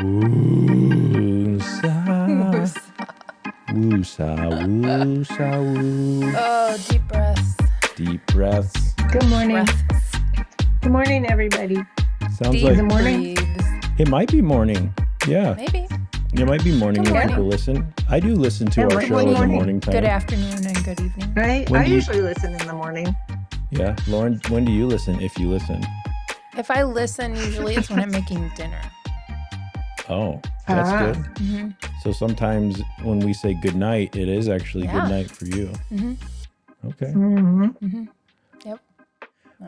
Woosah. Woosah, woosah, woo. Oh, deep breaths. Deep breaths. Good morning. Breaths. Good morning, everybody. Sounds Deep like Good morning. breathes. it might be morning. Yeah, Maybe. it might be morning Good when morning. people listen. I do listen to Yeah, our right, show in the morning. morning time. Good afternoon and good evening. Right? When I do you- usually listen in the morning. Yeah, Lauren, when do you listen? If you listen. If I listen, usually it's when I'm making dinner. Oh, that's Ah. good. Mm-hmm. So sometimes when we say good night, it is actually Yeah. good night for you. Mm-hmm. Okay. Mm-hmm. Mm-hmm. Yep.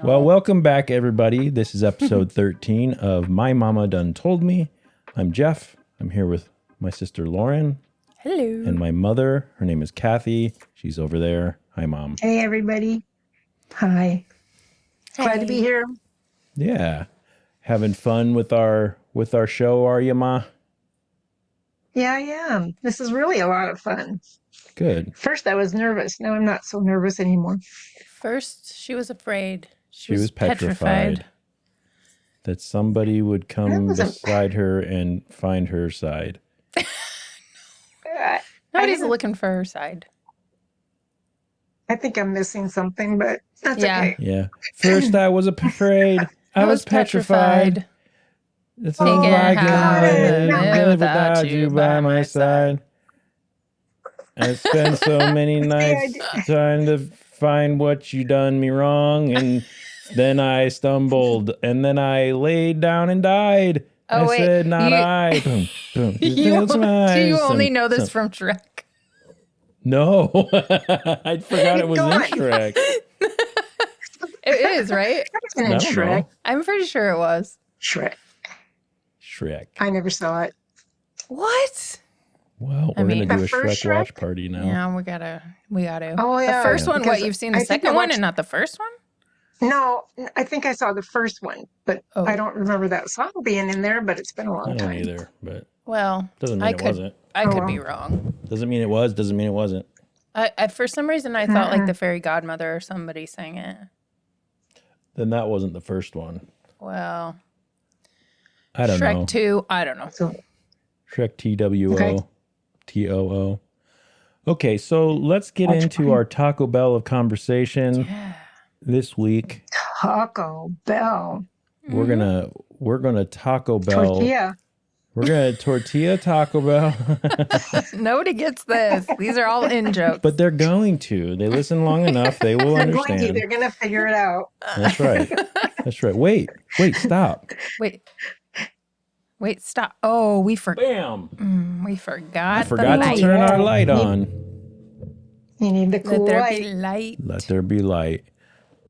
Well, welcome back, everybody. This is episode 13 of My Mama Done Told Me. I'm Jeff. I'm here with my sister Lauren Hello. and my mother. Her name is Kathy. She's over there. Hi, Mom. Hey, everybody. Hi. Glad to be Hey. here. Yeah. Having fun with our show, are you, Ma? Yeah, I am. This is really a lot of fun. Good. First, I was nervous. Now I'm not so nervous anymore. First, she was afraid. She was petrified that somebody would That come wasn't- beside her and find her side. I Nobody's didn't- looking for her side. I think I'm missing something, but that's Yeah. okay. Yeah. First, I was afraid. I was petrified. It's Taking all I how can to live live without you by my side. I spent so many nights trying to find what you done me wrong, and then I stumbled, and then I laid down and died. Oh, I wait, said, not you- I. Boom, boom. Do you only know this from Shrek? No. I forgot it was in Go on. Shrek. It is, right? That wasn't I in don't Shrek. know. I'm pretty sure it was. Shrek. Shrek. I never saw it. What? Well, I we're mean- going to do a The first Shrek watch Shrek? party now. Yeah, we gotta. Oh, yeah. The first one, what? Because You've seen the I think second I one watched- and not the first one? No, I think I saw the first one, but Oh. I don't remember that song being in there, but it's been a I long don't time. either, but Well, doesn't mean I it could. wasn't. I Oh, could well. be wrong. Doesn't mean it was, doesn't mean it wasn't. I for some reason I thought like the fairy godmother or somebody sang it. Then that wasn't the first one. Well, I don't Shrek know. 2, I don't know. So Shrek TWO. Okay. TOO. Okay, so let's get Watch into party. our Taco Bell of conversation Yeah. this week. Taco Bell. We're gonna Taco Bell. Tortilla. We're gonna tortilla Taco Bell. Nobody gets this. These are all in jokes. But they're going to. They listen long enough, they will They're going to. understand. They're going to figure it out. That's right. That's right. Wait, stop. Wait, stop. Oh, we forgot. Bam. We forgot. I forgot the to light. turn our Yeah. light You- on. You need the Let cool there light. be light. Let there be light.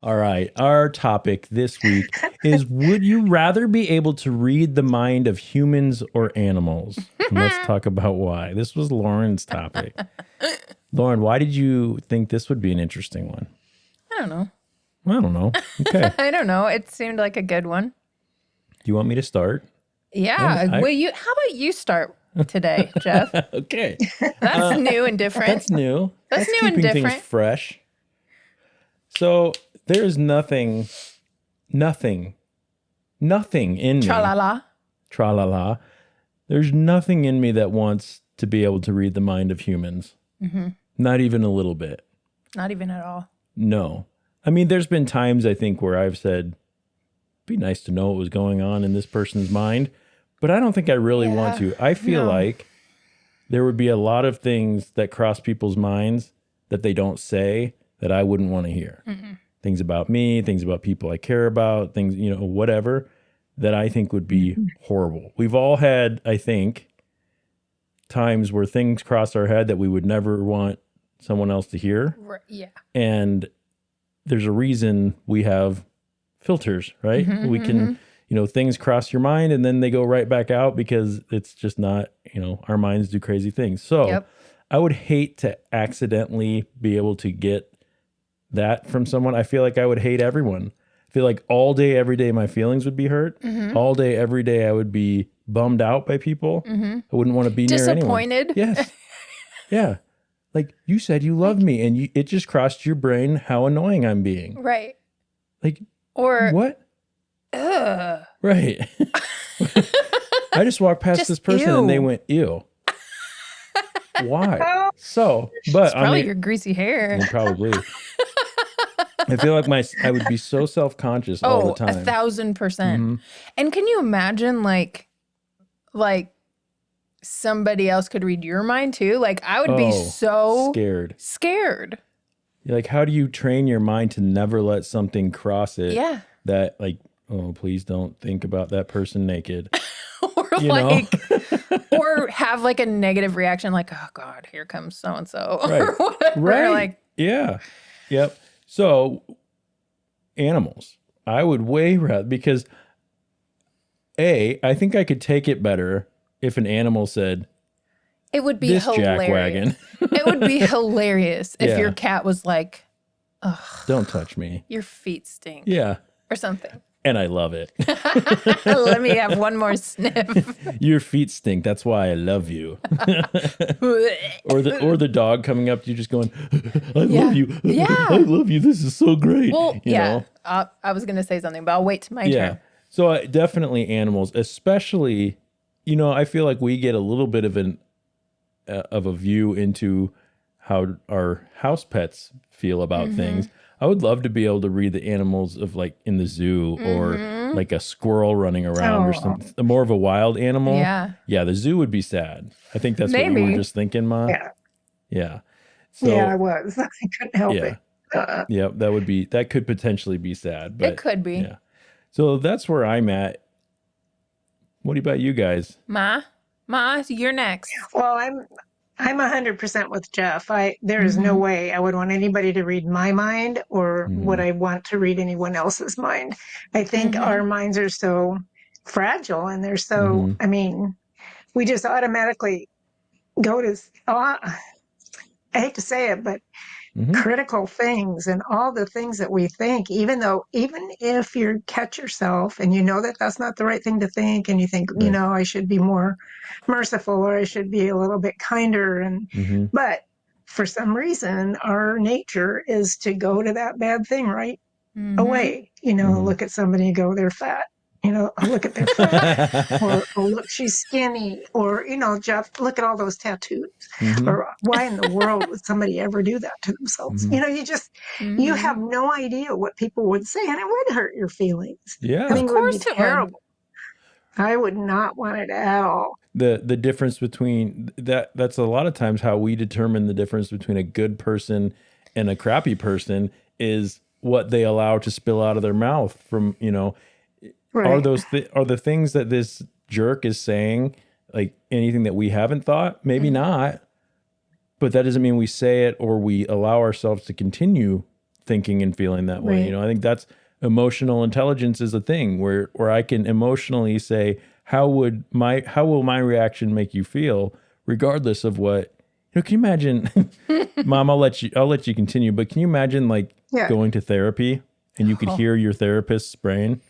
All right. Our topic this week is, would you rather be able to read the mind of humans or animals? And let's talk about why. This was Lauren's topic. Lauren, why did you think this would be an interesting one? I don't know. I don't know. Okay. I don't know. It seemed like a good one. Do you want me to start? Yeah. I- Will you? How about you start today, Jeff? Okay. That's new and different. That's new. That's new and keeping different. things fresh. So there's nothing in me. Tra la la. Tra-la-la. There's nothing in me that wants to be able to read the mind of humans. Mm-hmm. Not even a little bit. Not even at all. No. I mean, there's been times I think where I've said, be nice to know what was going on in this person's mind, but I don't think I really want to. I feel no. like there would be a lot of things that cross people's minds that they don't say that I wouldn't want to hear. Things about me, things about people I care about, things, whatever, that I think would be horrible. We've all had, I think, times where things cross our head that we would never want someone else to hear. Yeah. And there's a reason we have filters, right? We can, things cross your mind and then they go right back out because it's just not, our minds do crazy things. So Yep. I would hate to accidentally be able to get that from someone. I feel like I would hate everyone. I feel like all day, every day, my feelings would be hurt. All day, every day, I would be bummed out by people. I wouldn't want to be near anyone. Disappointed. Yes. Yeah. Like, you said you love me and it just crossed your brain how annoying I'm being. Right. Like, Or what? ugh. Right. I just walked past Just this person and they ew. went, ew. Why? Oh, So, but It's probably your greasy hair. probably. I feel like I would be so self-conscious all the Oh, time. 1,000%. Mhm. And can you imagine like somebody else could read your mind too? Like I would be so scared. scared. Like, how do you train your mind to never let something cross it? Yeah. That like, oh, please don't think about that person naked. Or You know? like or have like a negative reaction like, oh God, here comes so and so or Right. whatever. Right. Like Yeah. Yep. So animals. I would way rather because I think I could take it better if an animal said, it would be this hilarious. jackwagon, It would be hilarious if Yeah. your cat was like, ugh, don't touch me. your feet stink Yeah. or something. And I love it. Let me have one more sniff. Your feet stink. That's why I love you. Or the dog coming up to you just going, I Yeah. love you. Yeah. I love you. This is so great. Well, you yeah. know? I was going to say something, but I'll wait to my Yeah. turn. So definitely animals, especially, I feel like we get a little bit of a view into how our house pets feel about things. I would love to be able to read the animals of like in the zoo or like a squirrel running around or Oh. something, more of a wild animal. Yeah. Yeah. The zoo would be sad. I think that's what you were Maybe. just thinking, Ma. yeah. Yeah. So, Yeah, I was. I couldn't help yeah. it. Yeah. That could potentially be sad, but It could be. yeah. So that's where I'm at. What about you guys? Ma, you're next. Well, I'm 100% with Jeff. There is no way I would want anybody to read my mind or would I want to read anyone else's mind. I think our minds are so fragile and they're so, I mean, we just automatically go to, I hate to say it, but critical things and all the things that we think, even if you catch yourself and you know that that's not the right thing to think and you think, Right. I should be more merciful or I should be a little bit kinder. But for some reason, our nature is to go to that bad thing right away. Look at somebody and go, they're fat. Oh, look at their fat. Or, oh, look, she's skinny. Or, Jeff, look at all those tattoos. Or why in the world would somebody ever do that to themselves? You have no idea what people would say, and it would hurt your feelings. Yeah. I think Of course it would it be would. terrible. I would not want it at all. The difference between that's a lot of times how we determine the difference between a good person and a crappy person is what they allow to spill out of their mouth from, Right. are the things that this jerk is saying like anything that we haven't thought? Maybe not. But that doesn't mean we say it or we allow ourselves to continue thinking and feeling that way. Right. I think that's emotional intelligence is a thing where I can emotionally say, how will my reaction make you feel, regardless of what, can you imagine, Mom, I'll let you continue, but can you imagine like going to therapy and you could hear your therapist's brain?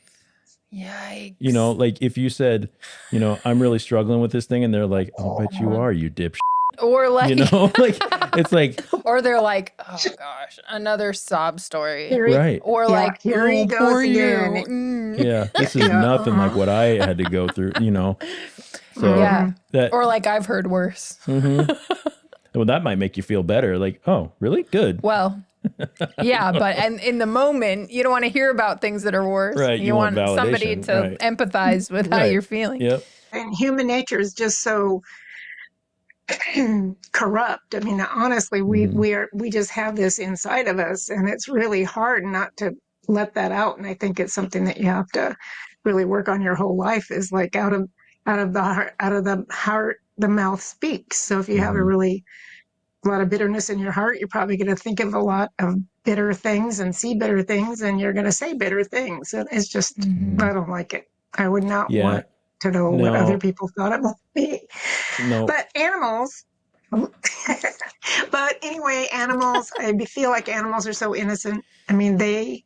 Yikes. Like if you said, I'm really struggling with this thing and they're like, I'll bet you are, you dipshit. Or like, Like it's like, or they're like, oh gosh, another sob story. right. Or like, here he oh, goes poor again. you. Mm. Yeah, this is nothing like what I had to go through, So Yeah. that, Or like, I've heard worse. well, that might make you feel better. Like, oh, really? Good. Well, yeah, but and in the moment, you don't want to hear about things that are worse. Right, You you want want somebody validation, to right. empathize with how Right. you're feeling. Yep. And human nature is just so corrupt. I mean, honestly, we just have this inside of us, and it's really hard not to let that out. And I think it's something that you have to really work on your whole life. Is like out of the heart, the mouth speaks. So if you have a lot of bitterness in your heart, you're probably going to think of a lot of bitter things and see bitter things, and you're going to say bitter things. And it's just, I don't like it. I would not want to know what No. other people thought about me. No. But animals, but anyway, animals, I feel like animals are so innocent. I mean, they,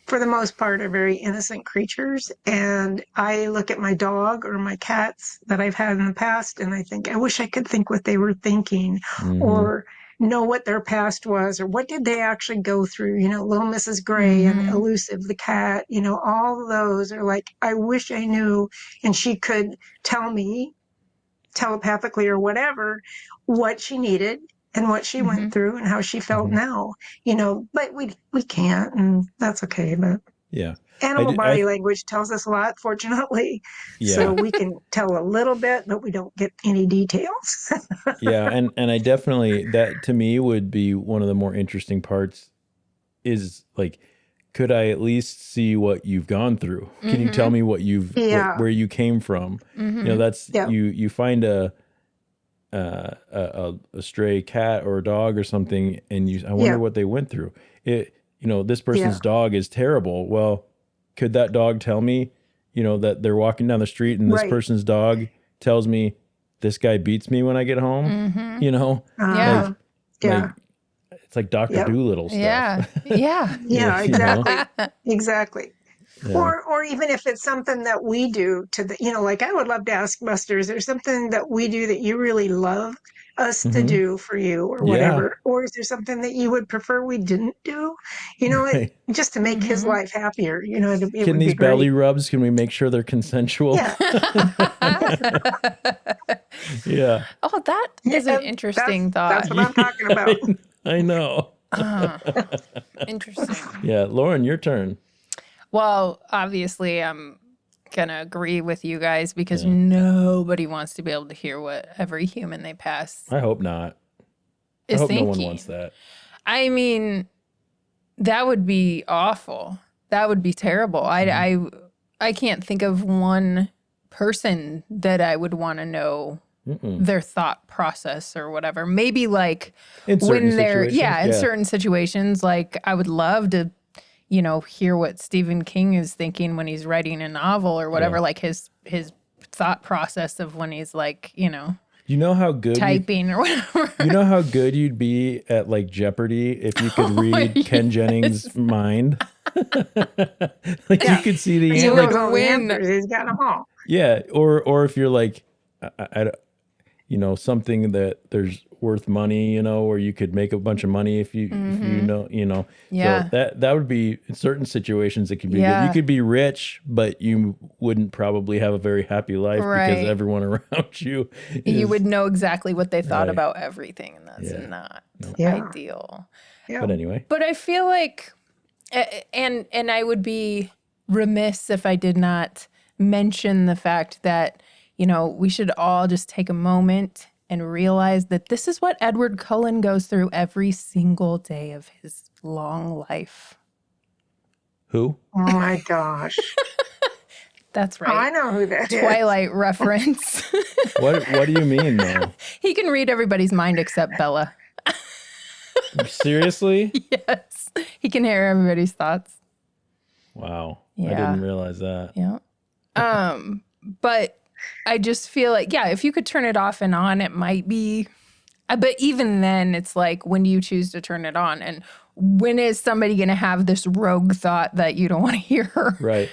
for the most part, are very innocent creatures. And I look at my dog or my cats that I've had in the past, and I think, I wish I could think what they were thinking. Or, know what their past was or what did they actually go through. Little Mrs. Gray and Elusive the cat, all of those are like, I wish I knew, and she could tell me telepathically or whatever what she needed and what she went through and how she felt now, but we can't, and that's okay. But Yeah. animal body language tells us a lot, fortunately. Yeah. So we can tell a little bit, but we don't get any details. Yeah. And I definitely, that to me would be one of the more interesting parts is like, could I at least see what you've gone through? Can you tell me what you've, where you came from? That's, you find a stray cat or a dog or something, and I wonder what they went through. This person's dog is terrible. Well, could that dog tell me, that they're walking down the street and this person's dog tells me this guy beats me when I get home? Yeah. Like, it's like Dr. Doolittle stuff. Yeah. Yeah, exactly. Exactly. Yeah. Or even if it's something that we do to the, like I would love to ask Buster, is there something that we do that you really love us to do for you or whatever? Or is there something that you would prefer we didn't do? Just to make his life happier, Can these belly rubs, can we make sure they're consensual? Yeah. Yeah. Oh, that is an interesting thought. That's what I'm talking about. I know. Interesting. Yeah. Lauren, your turn. Well, obviously, I'm going to agree with you guys because nobody wants to be able to hear what every human they pass I hope not. I is hope thinking. no one wants that. I mean, that would be awful. That would be terrible. I can't think of one person that I would want to know their thought process or whatever. Maybe like when they're, in certain situations, like I would love to, hear what Stephen King is thinking when he's writing a novel or whatever, like his thought process of when he's like, you know how good typing or whatever. You know how good you'd be at like Jeopardy if you could read Ken Jennings' mind? Like you could see the answers. He's got them all. Yeah, or if you're like, something that there's worth money, or you could make a bunch of money if you know. Yeah. So that would be in certain situations it could be good. You could be rich, but you wouldn't probably have a very happy life because everyone around you you would know exactly what they thought about everything, and that's not ideal. Yeah. But anyway. But I feel like and I would be remiss if I did not mention the fact that we should all just take a moment and realize that this is what Edward Cullen goes through every single day of his long life. Who? Oh my gosh. That's right. Oh, I know who that is. Twilight reference. What do you mean, though? He can read everybody's mind except Bella. Seriously? Yes. He can hear everybody's thoughts. Wow. Yeah. I didn't realize that. Yeah. But I just feel like, if you could turn it off and on, it might be. But even then, it's like, when do you choose to turn it on? And when is somebody going to have this rogue thought that you don't want to hear? Right.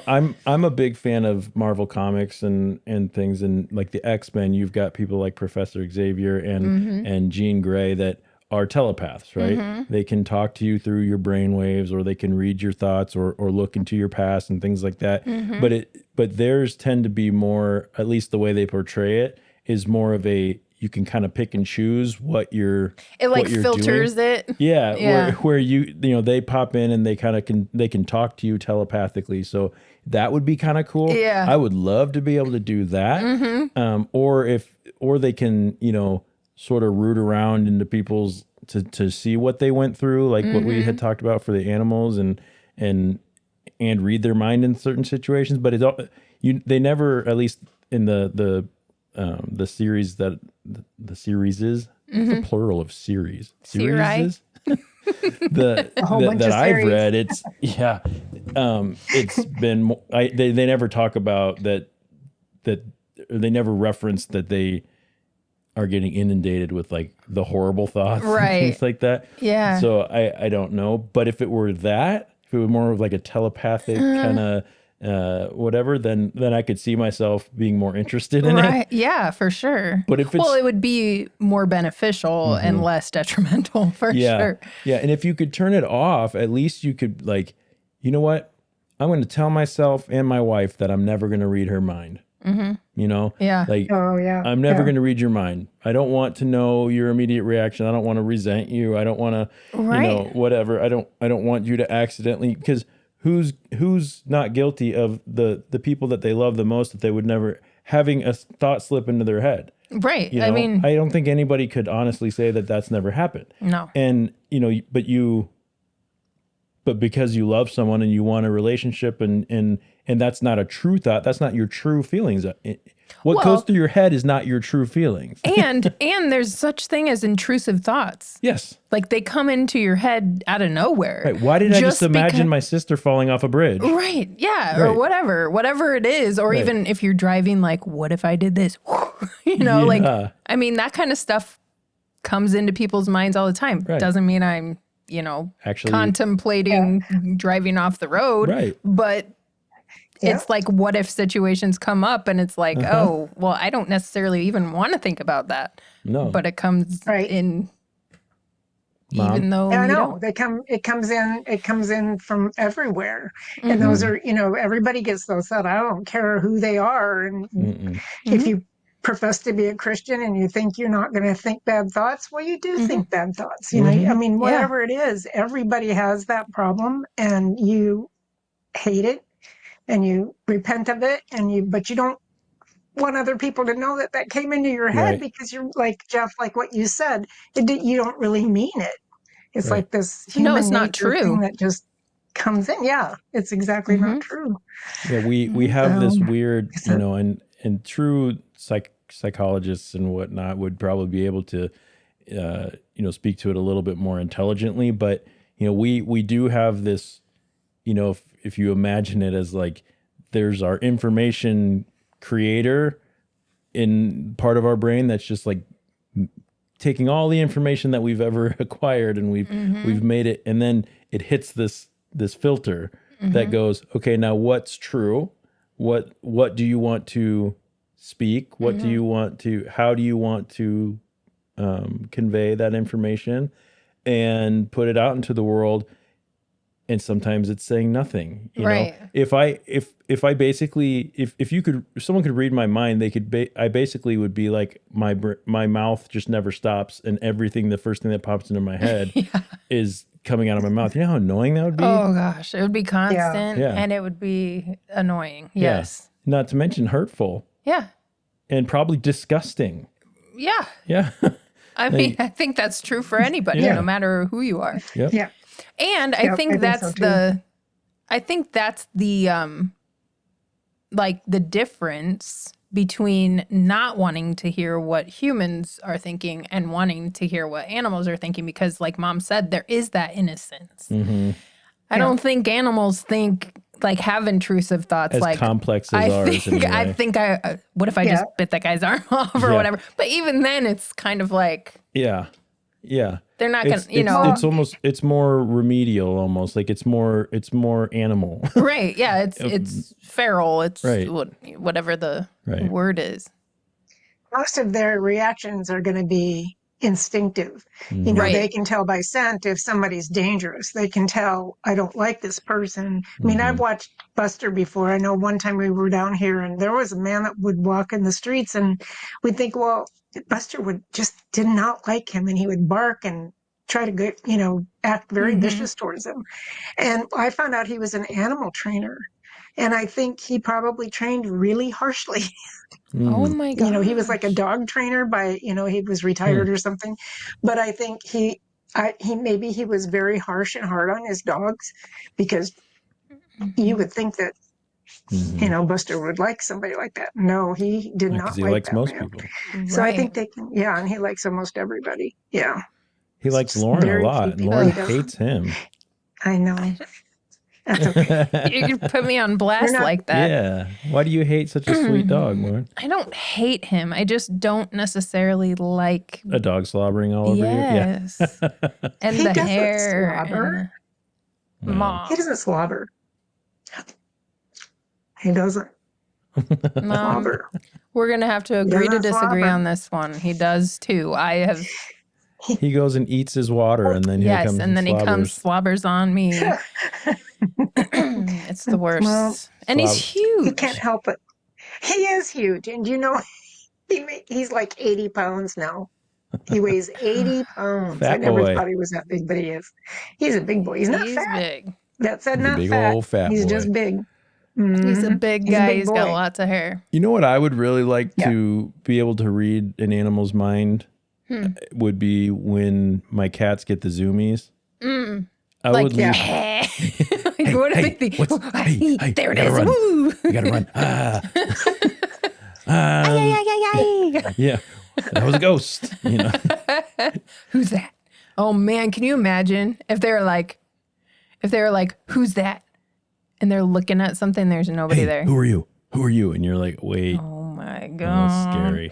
I'm a big fan of Marvel Comics and things, and like the X-Men. You've got people like Professor Xavier and Jean Grey that are telepaths, right? They can talk to you through your brain waves, or they can read your thoughts or look into your past and things like that. But theirs tend to be more, at least the way they portray it, is more of a, you can kind of pick and choose what you're filters doing. it. Yeah. Where they pop in and they kind of can talk to you telepathically. So that would be kind of cool. Yeah. I would love to be able to do that. Or they can, sort of root around into people's to see what they went through, like what we had talked about for the animals, and read their mind in certain situations. But they never, at least in the series that the series is the plural of series. Series. That I've read, it's been they never talk about that they never reference that they are getting inundated with like the horrible thoughts and things like that. Yeah. So I don't know, but if it were more of like a telepathic kind of whatever, then I could see myself being more interested in it. Right. Yeah, for sure. But if it's Well, it would be more beneficial and less detrimental for sure. yeah, and if you could turn it off, at least you could like, you know what? I'm going to tell myself and my wife that I'm never going to read her mind. You know, Yeah. like Oh yeah. I'm never Yeah. going to read your mind. I don't want to know your immediate reaction. I don't want to resent you. I don't want to, Right. you know, whatever. I don't want you to accidentally, because who's not guilty of the people that they love the most that they would never having a thought slip into their head. Right. You know, I mean, I don't think anybody could honestly say that that's never happened. no. And you know, but because you love someone and you want a relationship, and that's not a true thought, that's not your true feelings. What Well- goes through your head is not your true feelings. And there's such thing as intrusive thoughts. Yes. Like they come into your head out of nowhere. Right. Why did I just imagine because- my sister falling off a bridge? Right. Yeah. Or Right. whatever it is. Or Right. even if you're driving, like, what if I did this? You know, like, Yeah. I mean, that kind of stuff comes into people's minds all the time. Right. Doesn't mean I'm, you know, Actually, contemplating driving off the road. right. But Yeah. it's like, what if situations come up and it's like, oh, well, I don't necessarily even want to think about that. No. But it comes Right. in, Mom? even though I you know don't. it comes in from everywhere, and those are, you know, everybody gets those thoughts. I don't care who they are, and Mm-mm. if you profess to be a Christian and you think you're not going to think bad thoughts, well, you do think bad thoughts. You know, I mean, whatever it is, everybody has that problem, and you hate it, and you repent of it, but you don't want other people to know that that came into your head, Right. because you're like Jeff, like what you said, you don't really mean it. It's Right. like this No, human it's not nature true. thing that just comes in. Yeah, it's exactly not true. Yeah, we have this So- weird, so- you know, and true psychologists and whatnot would probably be able to, you know, speak to it a little bit more intelligently. But you know, we do have this, you know, if you imagine it as like there's our information creator in part of our brain that's just like taking all the information that we've ever acquired, and we've made it, and then it hits this filter that goes, okay, now what's true? What do you want to speak? What do you want to, how do you want to convey that information and put it out into the world? And sometimes it's saying nothing. You Right. know, if I basically, if someone could read my mind, they could. I basically would be like my mouth just never stops, and everything, the first thing that pops into my head is coming out of my mouth. You know how annoying that would be. Oh gosh, it would be constant Yeah. and it would be annoying. Yeah. Yes. Not to mention hurtful Yeah. and probably disgusting. Yeah. Yeah. I mean, I think that's true for anybody, Yeah. no matter who you are. Yep. Yeah. And Yep, I think so that's too. I think that's the like the difference between not wanting to hear what humans are thinking and wanting to hear what animals are thinking, because like Mom said, there is that innocence. Mm-hmm. I don't think animals like have intrusive thoughts As like complex as ours. I think what if I just bit that guy's arm off or Yeah. whatever? But even then it's kind of like Yeah. Yeah. they're not gonna, It's more remedial almost. Like it's more animal. right. Yeah, it's feral. It's Right. whatever the Right. word is. Most of their reactions are going to be instinctive. You know, Right. they can tell by scent if somebody's dangerous. They can tell, I don't like this person. I mean, I've watched Buster before. I know one time we were down here and there was a man that would walk in the streets, and we'd think, well, Buster did not like him, and he would bark and try to get, you know, act very vicious towards him. And I found out he was an animal trainer. And I think he probably trained really harshly. Oh my god. You know, he was like a dog trainer by, you know, he was retired or something. But I think he maybe he was very harsh and hard on his dogs, because you would think that, you know, Buster would like somebody like that. No, he did not Because he like likes that most man. people. So I Right. think they can, yeah, and he likes almost everybody. Yeah, He likes Just Lauren a very lot, few and people Lauren he doesn't. hates him. I know. That's okay. You can put me on blast not- like that. Yeah. Why do you hate such a sweet dog, Lauren? I don't hate him. I just don't necessarily like A dog slobbering all over you? Yeah. yes. And He the doesn't hair. slobber. and the- No. Mom. He doesn't slobber. He doesn't Um, slobber. we're gonna have to agree to doesn't disagree slobber. on this one. He does too. I have He goes and eats his water, and then he yes, comes and then he comes slobbers. slobbers on me. It's the worst. Well, And he's Slob- he can't huge. help it. He is huge. And you know, he's like 80 pounds now. He weighs 80 pounds. I Fat never boy. thought he was that big, but he is. He's a big boy. He's not He's fat. big. That said, He's a not big fat. old fat He's boy. just big. He's a Mhm. big He's a guy. big He's got boy. lots of hair. You know what I would really like Yeah. to be able to read an animal's mind would be when my cats get the zoomies. I Like, would leave. like what hey, if they what's- hey, hey, there it I gotta is. run. Woo! You gotta run. Yeah, that was a ghost. You know, Who's that? Oh man, can you imagine if they were like, who's that? And they're looking at something. There's nobody hey, there. who are you? Who are you? And you're like, wait, Oh my that's god. scary.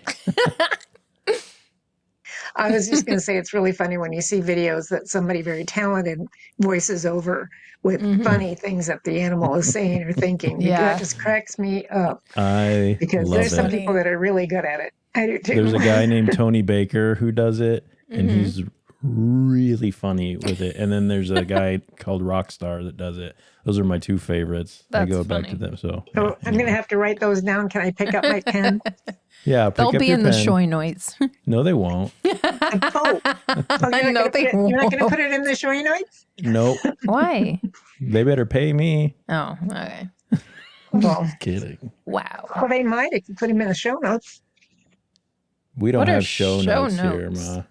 I was just going to say it's really funny when you see videos that somebody very talented voices over with funny things that the animal is saying or thinking. Yeah. That just cracks me up I because love there's some it. people that are really good at it. I do too. There's a guy named Tony Baker who does it, and he's really funny with it. And then there's a guy called Rockstar that does it. Those are my two favorites. I That's go back funny. to them. So So I'm going to have to write those down. Can I pick up my pen? yeah, pick They'll up be your in the pen. show notes. No, they won't. Oh, I know they you're not going to won't. put it in the show notes? Nope. Why? They better pay me. Oh, okay. Well, Kidding. Wow. well, they might if you put them in the show notes. We don't What are have show show notes here, notes? Ma.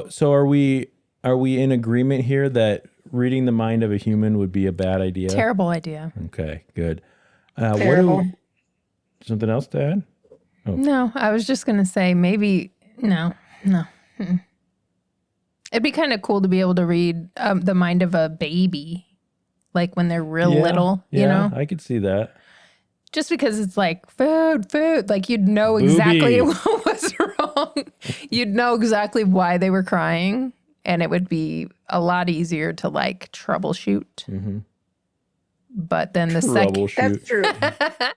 So are we in agreement here that reading the mind of a human would be a bad idea? Terrible idea. Okay, good. Terrible. Something else to add? No, I was just going to say maybe, no. Mm-mm. It'd be kind of cool to be able to read the mind of a baby, like when they're real little, you know? I could see that. Just because it's like food, like you'd know exactly Booby. what was wrong. You'd know exactly why they were crying, and it would be a lot easier to like troubleshoot. Mm-hmm. But then the second, Troubleshoot. That's true.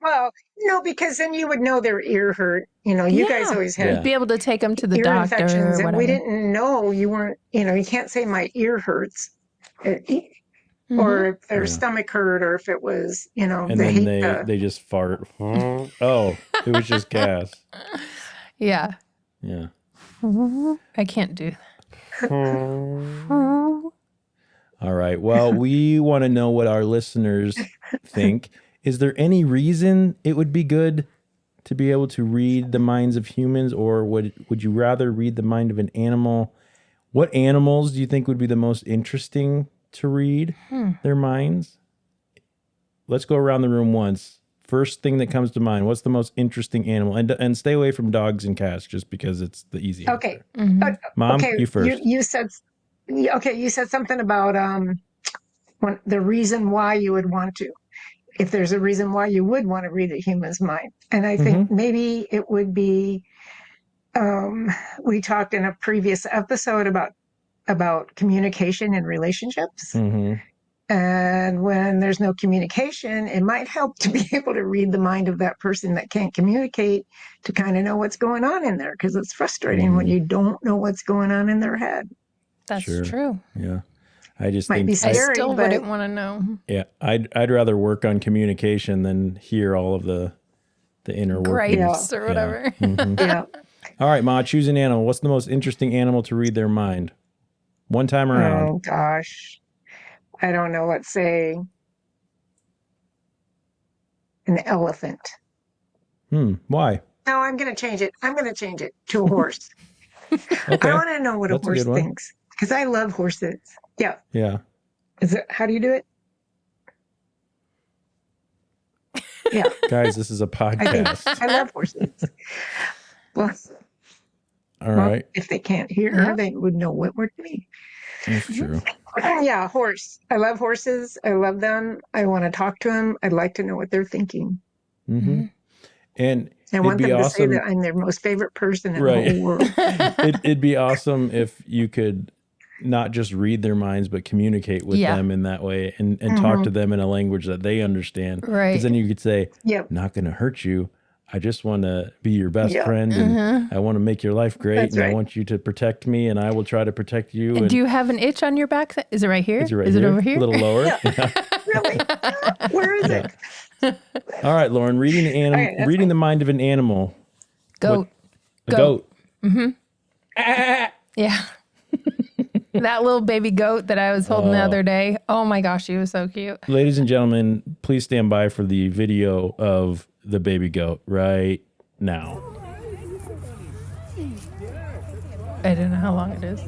Well, no, because then you would know their ear hurt. You know, you guys Yeah. always had Yeah. be able to take them to the ear doctor infections, or and whatever. we didn't know you weren't. You know, you can't say my ear hurts, or if their Yeah. stomach hurt, or if it was, you know, And they then hate they just fart. Oh, it was just gas. Yeah. Yeah. I can't do that. All right. Well, we want to know what our listeners think. Is there any reason it would be good to be able to read the minds of humans, or would you rather read the mind of an animal? What animals do you think would be the most interesting to read their minds? Let's go around the room once. First thing that comes to mind, what's the most interesting animal? And stay away from dogs and cats just because it's the easy Okay. answer. Mom, okay, you first. You said, okay, you said something about the reason why you would want to. If there's a reason why you would want to read a human's mind, and I think maybe it would be. We talked in a previous episode about communication and relationships. Mm-hmm. And when there's no communication, it might help to be able to read the mind of that person that can't communicate to kind of know what's going on in there, because it's frustrating when you don't know what's going on in their head. That's Sure. true. Yeah. I just Might think be I scary, still but wouldn't want to know. yeah, I'd rather work on communication than hear all of the inner workings. Gripes or whatever. Mhm. yeah. All right, Ma, choose an animal. What's the most interesting animal to read their mind? One time around. Oh gosh, I don't know. Let's say an elephant. Why? No, I'm going to change it. I'm going to change it to a horse. Okay. I want to know what That's a a horse good one. thinks, because I love horses. Yeah. Yeah. Is it? How do you do it? Yeah, Guys, this is a I think podcast. I love horses. Well, All right. if they can't hear, Yeah. they would know what we're doing. That's true. Yeah, horse. I love horses. I love them. I want to talk to them. I'd like to know what they're thinking. Mm-hmm. And I it'd want be them to say awesome. that I'm their most favorite person in Right. the whole world. It'd be awesome if you could not just read their minds, but communicate with Yeah. them in that way and talk to them in a language that they understand. Right. Because then you could say, Yep. not going to hurt you. I just want to be your best Yeah. friend and I want to make your life great. That's and I right. want you to protect me and I will try to protect you. And Do you have an itch on your back? Is it right here? is it right Is here? it over here? A little lower. Really? Where is it? All right, Lauren, reading the animal, Okay, that's reading the mind of an animal. Goat. A goat. Yeah. That little baby goat that I was holding the Oh. other day. Oh my gosh, he was so cute. Ladies and gentlemen, please stand by for the video of the baby goat right now. I don't know how long it is.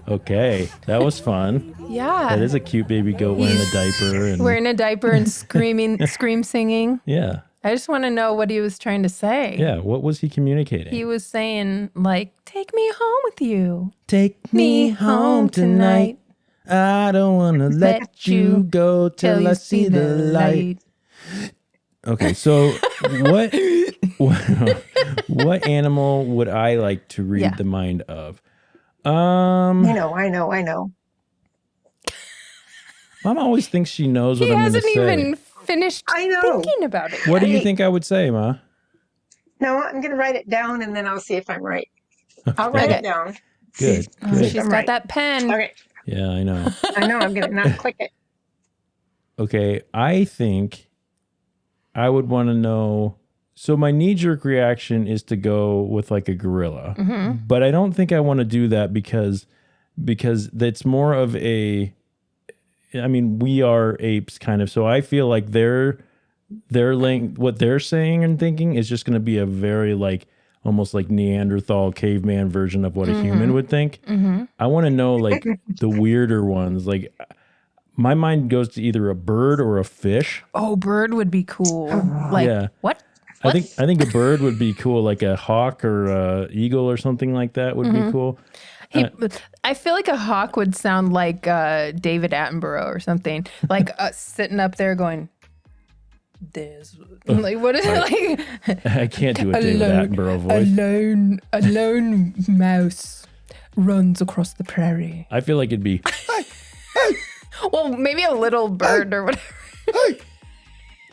Okay, that was fun. Yeah. That is a cute baby goat wearing a diaper and Wearing a diaper and scream singing. yeah, I just want to know what he was trying to say. yeah. What was he communicating? He was saying, like, take me home with you. Take me home tonight. I don't wanna let you go till I see the light. Okay, so what animal would I like to read Yeah. the mind of? I know. Mom always thinks she knows what He I'm going to hasn't say. even finished I know. thinking about it. What do you Hey. think I would say, Ma? No, I'm going to write it down and then I'll see if I'm right. I'll write Okay. it down. Good. Oh, Good. she's got Right. that pen. Okay. Yeah, I know. I know I'm going to not click it. Okay, I think I would want to know. So my knee-jerk reaction is to go with like a gorilla, but I don't think I want to do that because that's more of a. I mean, we are apes, kind of. So I feel like what they're saying and thinking is just going to be a very like almost like Neanderthal caveman version of what a human would think. I want to know like the weirder ones. Like my mind goes to either a bird or a fish. Oh, bird would be cool. Like, Yeah. what? I think a bird would be cool, like a hawk or a eagle or something like that would be cool. I feel like a hawk would sound like David Attenborough or something. Like sitting up there going, "There's like what is it like? I can't do a David Attenborough voice. A lone mouse runs across the prairie." I feel like it'd be, Well, maybe a little bird or whatever. hey,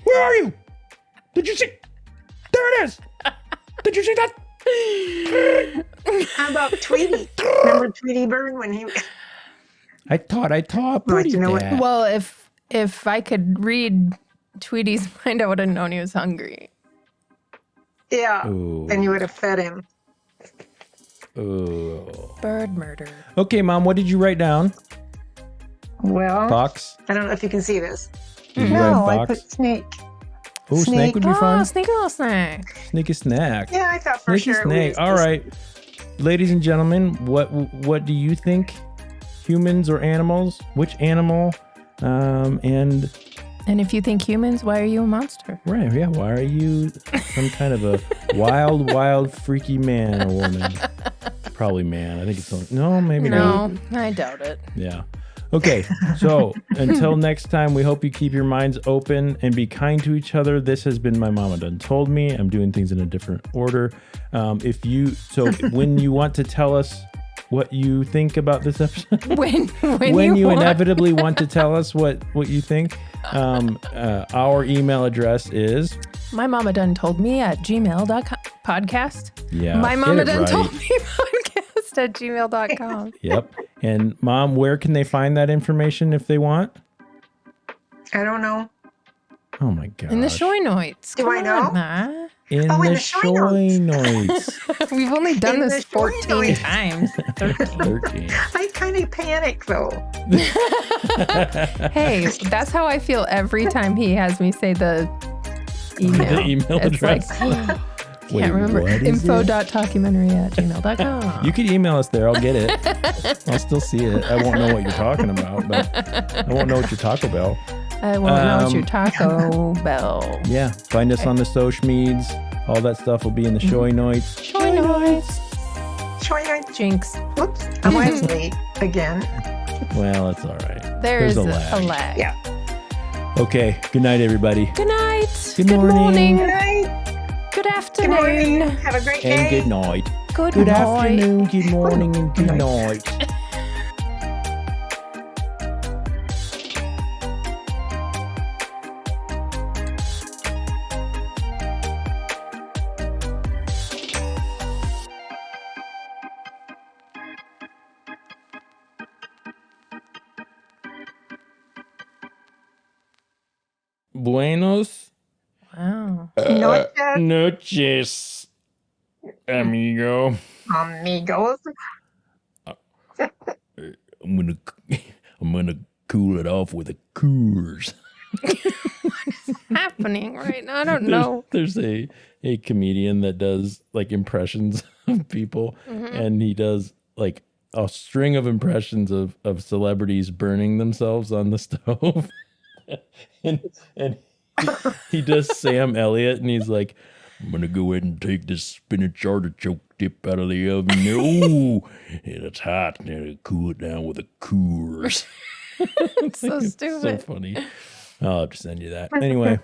where are you? Did you see? There it is. Did you see that? How about Tweety? Remember Tweety Bird when he... I thought I taught Well, pretty you know what? that. Well, if I could read Tweety's mind, I would have known he was hungry. Yeah. Ooh. And you would have fed him. Ooh. Bird murder. Okay, Mom, what did you write down? Well, Box? I don't know if you can see this. Did you No, write I box? put snake. Oh, snake snake. would be Oh, fun. sneaky little snack. Sneaky snack. Yeah, I thought for Sneaky sure. snake. It All was right, ladies and gentlemen, what do you think? Humans or animals? Which animal? And And if you think humans, why are you a monster? right, yeah. Why are you some kind of a wild, freaky man or woman? Probably man. I think it's no, maybe not. No, I doubt it. Yeah. Okay, so until next time, we hope you keep your minds open and be kind to each other. This has been My Mama Done Told Me. I'm doing things in a different order. When you want to tell us what you think about this episode, When you want- inevitably want to tell us what you think, our email address is My mama done told me at gmail.com podcast. yeah. My get mama it done right. told me podcast at gmail.com. Yep. And Mom, where can they find that information if they want? I don't know. Oh my god. In the Shoinoites. Do I know? know? In Oh, in the the Shoinoites. Shoinoites. We've only done In this the 14 Shoinoites. times. 13. I kind of panic though. Hey, that's how I feel every time he has me say the email. The email It's address. like, Wait, can't remember. what is it? info.documentary@gmail.com. You could email us there. I'll get it. I'll still see it. I won't know what you're talking about, but I won't know what your Taco Bell. I won't know it's your Taco Bell. Yeah. Find us on the social meds. All that stuff will be in the Shoinoites. Shoinoites. Shoinoites. Jinx. Whoops. I was late again. Well, it's all right. There's a a lag. lag. Yeah. Okay. Good night, everybody. Good night. Good morning. Good night. Good Good morning. afternoon. Have a great And day. good night. Good Good night. afternoon, good morning, and good night. Buenos Wow. Noches, noches, amigo. amigos. I'm gonna cool it off with a Coors. Happening right now. I don't know. There's a comedian that does like impressions of people, and he does like a string of impressions of celebrities burning themselves on the stove. and he does Sam Elliott, and he's like, I'm gonna go ahead and take this spinach artichoke dip out of the oven. Ooh, it's hot. And cool it down with a Coors. It's so So stupid. funny. I'll have to send you that. Anyway,